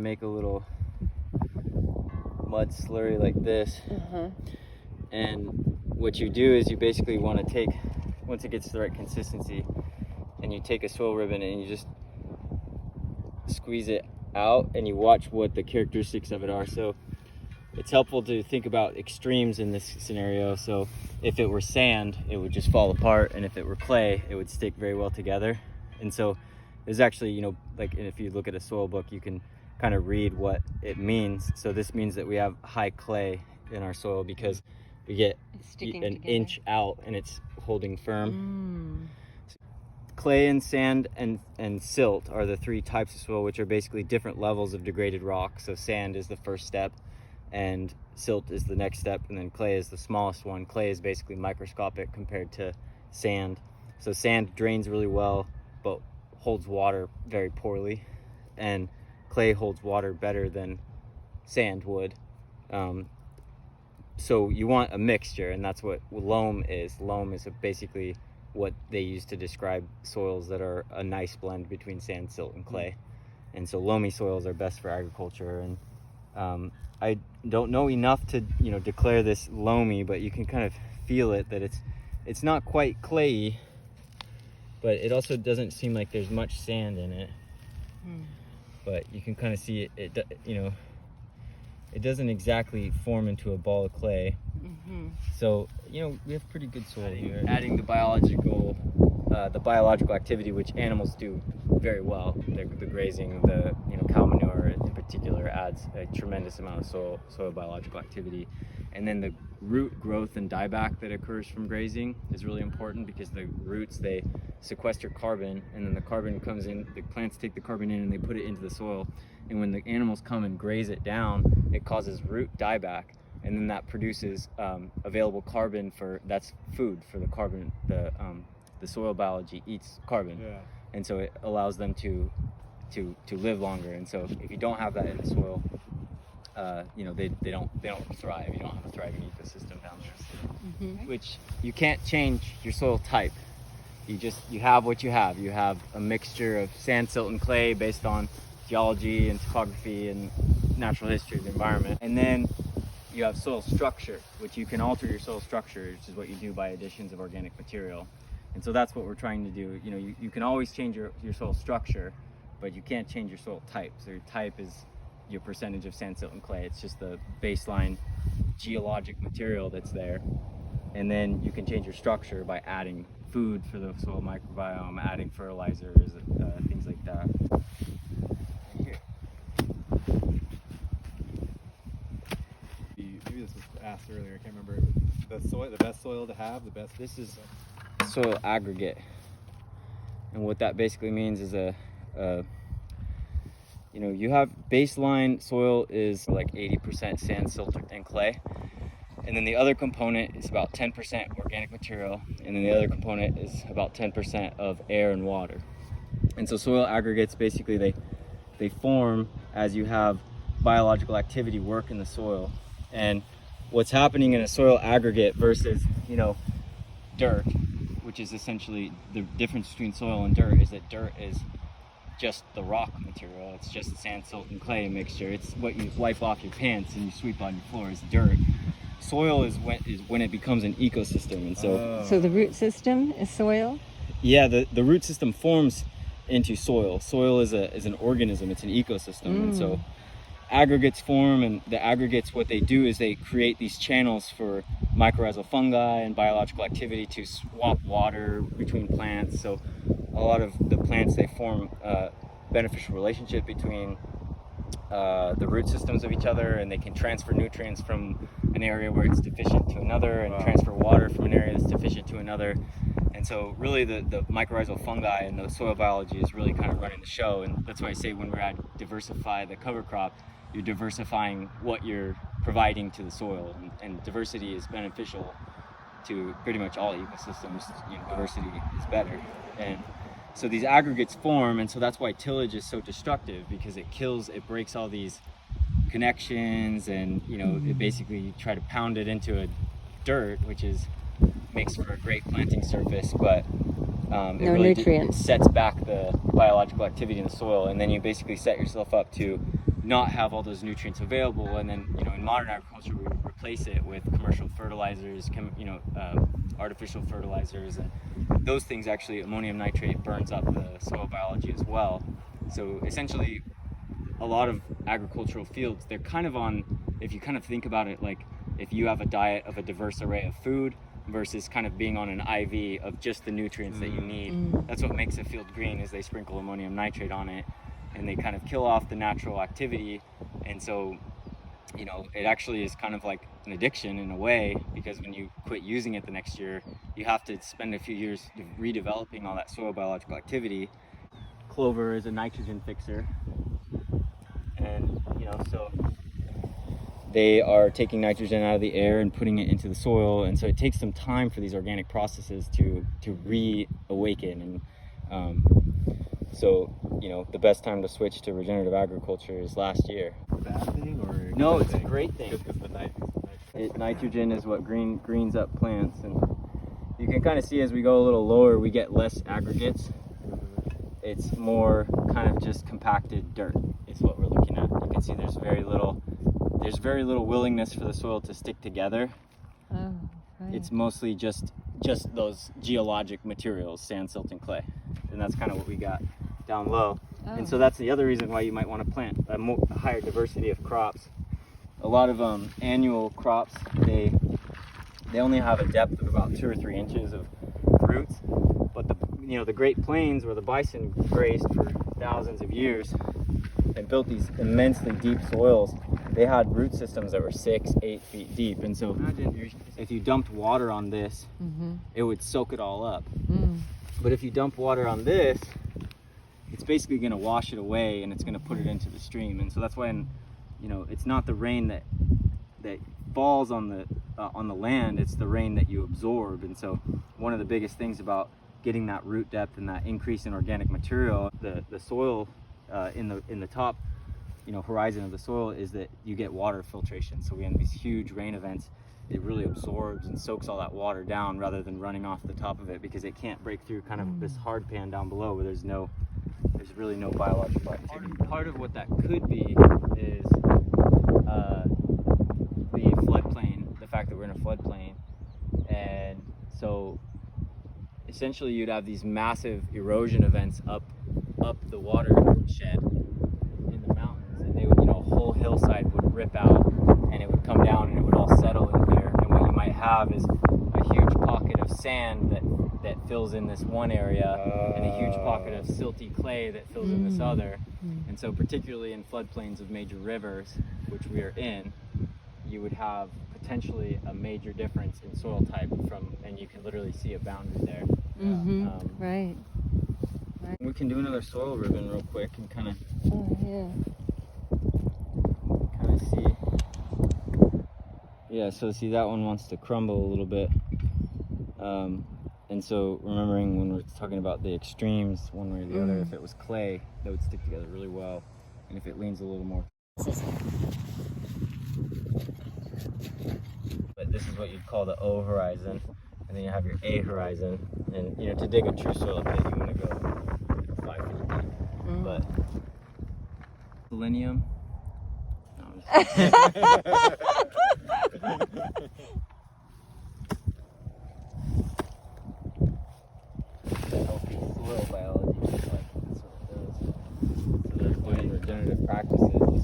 make a little mud slurry like this. And what you do is you basically want to take, once it gets to the right consistency, and you take a soil ribbon and you just squeeze it out and you watch what the characteristics of it are. So it's helpful to think about extremes in this scenario. So if it were sand, it would just fall apart, and if it were clay, it would stick very well together. And so there's actually, you know, like if you look at a soil book, you can kind of read what it means. So this means that we have high clay in our soil because we get an inch out and it's holding firm. Clay and sand and silt are the three types of soil, which are basically different levels of degraded rock. So sand is the first step, and silt is the next step, and then clay is the smallest one. Clay is basically microscopic compared to sand. So sand drains really well, but holds water very poorly, and clay holds water better than sand would. So you want a mixture, and that's what loam is. Loam is basically what they use to describe soils that are a nice blend between sand, silt, and clay. And so loamy soils are best for agriculture. And I don't know enough to, you know, declare this loamy, but you can kind of feel it, that it's not quite clayey, but it also doesn't seem like there's much sand in it. But you can kind of see it, you know, it doesn't exactly form into a ball of clay. So, you know, we have pretty good soil here. Adding the biological activity, which animals do very well. The grazing, the cow manure in particular adds a tremendous amount of soil biological activity. And then the root growth and dieback that occurs from grazing is really important, because the roots, they sequester carbon, and then the carbon comes in, the plants take the carbon in and they put it into the soil. And when the animals come and graze it down, it causes root dieback, and then that produces available carbon that's food for the carbon. The soil biology eats carbon, and so it allows them to live longer. And so if you don't have that in the soil, they don't thrive. You don't have a thriving ecosystem down there. Which you can't change your soil type. You have what you have. You have a mixture of sand, silt, and clay based on geology and topography and natural history of the environment. And then you have soil structure, which you can alter your soil structure, which is what you do by additions of organic material. And so that's what we're trying to do. You know, you can always change your soil structure, but you can't change your soil type. So your type is your percentage of sand, silt, and clay. It's just the baseline geologic material that's there. And then you can change your structure by adding food for the soil microbiome, adding fertilizers, things like that. Maybe this was asked earlier, I can't remember. The best soil to have, this is soil aggregate. And what that basically means is you have baseline soil is like 80% sand, silt, and clay. And then the other component is about 10% organic material. And then the other component is about 10% of air and water. And so soil aggregates, basically they form as you have biological activity work in the soil. And what's happening in a soil aggregate versus, dirt, which is essentially the difference between soil and dirt, is that dirt is just the rock material. It's just sand, silt, and clay mixture. It's what you wipe off your pants and you sweep on your floor is dirt. Soil is when it becomes an ecosystem. And so the root system is soil? Yeah, the root system forms into soil. Soil is an organism, it's an ecosystem. And so aggregates form, and the aggregates, what they do is they create these channels for mycorrhizal fungi and biological activity to swap water between plants. So a lot of the plants, they form a beneficial relationship between the root systems of each other, and they can transfer nutrients from an area where it's deficient to another, and transfer water from an area that's deficient to another. And so really the mycorrhizal fungi and the soil biology is really kind of running the show. And that's why I say when we're at diversify the cover crop, you're diversifying what you're providing to the soil, and diversity is beneficial to pretty much all ecosystems. Diversity is better. And so these aggregates form, and so that's why tillage is so destructive, because it breaks all these connections, and it basically, you try to pound it into a dirt, which makes for a great planting surface, but it really nutrients. Sets back the biological activity in the soil, and then you basically set yourself up to not have all those nutrients available, and then in modern agriculture we replace it with commercial fertilizers, artificial fertilizers, and those things actually, ammonium nitrate burns up the soil biology as well. So essentially a lot of agricultural fields, they're kind of on, if you kind of think about it, like if you have a diet of a diverse array of food versus kind of being on an IV of just the nutrients that you need. That's what makes a field green, is they sprinkle ammonium nitrate on it and they kind of kill off the natural activity. And so it actually is kind of like an addiction in a way, because when you quit using it the next year, you have to spend a few years redeveloping all that soil biological activity. Clover is a nitrogen fixer, and so they are taking nitrogen out of the air and putting it into the soil, and so it takes some time for these organic processes to reawaken. And so the best time to switch to regenerative agriculture is last year. Bad thing or No, good it's a thing? great thing. Just because the Nitrogen is what greens up plants, and you can kind of see as we go a little lower, we get less aggregates. It's more kind of just compacted dirt is what we're looking at. You can see there's very little willingness for the soil to stick together. Oh, right. It's mostly just those geologic materials, sand, silt, and clay, and that's kind of what we got down low. Oh. And so that's the other reason why you might want to plant a higher diversity of crops. A lot of annual crops, they only have a depth of about 2 or 3 inches of roots, but the Great Plains, where the bison grazed for thousands of years and built these immensely deep soils, they had root systems that were 6-8 feet deep. And so imagine if you dumped water on this, it would soak it all up. But if you dump water on this, it's basically going to wash it away, and it's going to put it into the stream. And so that's why it's not the rain that falls on the land, it's the rain that you absorb. And so one of the biggest things about getting that root depth and that increase in organic material, the soil in the top horizon of the soil, is that you get water filtration. So we have these huge rain events, it really absorbs and soaks all that water down rather than running off the top of it, because it can't break through kind of this hard pan down below where there's really no biological activity. Part of what that could be is the floodplain, the fact that we're in a floodplain. And so essentially you'd have these massive erosion events up the watershed in the mountains, and they would, a whole hillside would rip out and it would come down and it would all settle in here. And what you might have is a huge pocket of sand that fills in this one area, and a huge pocket of silty clay that fills in this other. And so particularly in floodplains of major rivers, which we are in, you would have potentially a major difference in soil type and you can literally see a boundary there. Right. We can do another soil ribbon real quick and kind of see. Yeah, so see, that one wants to crumble a little bit. And so remembering when we're talking about the extremes, one way or the other, if it was clay, that would stick together really well. And if it leans a little more. But this is what you'd call the O horizon. And then you have your A horizon. And to dig a true soil pit, you want to go 5 feet deep. But selenium. No, I'm just healthy soil biology, just like that's what it does. So they're doing regenerative practices.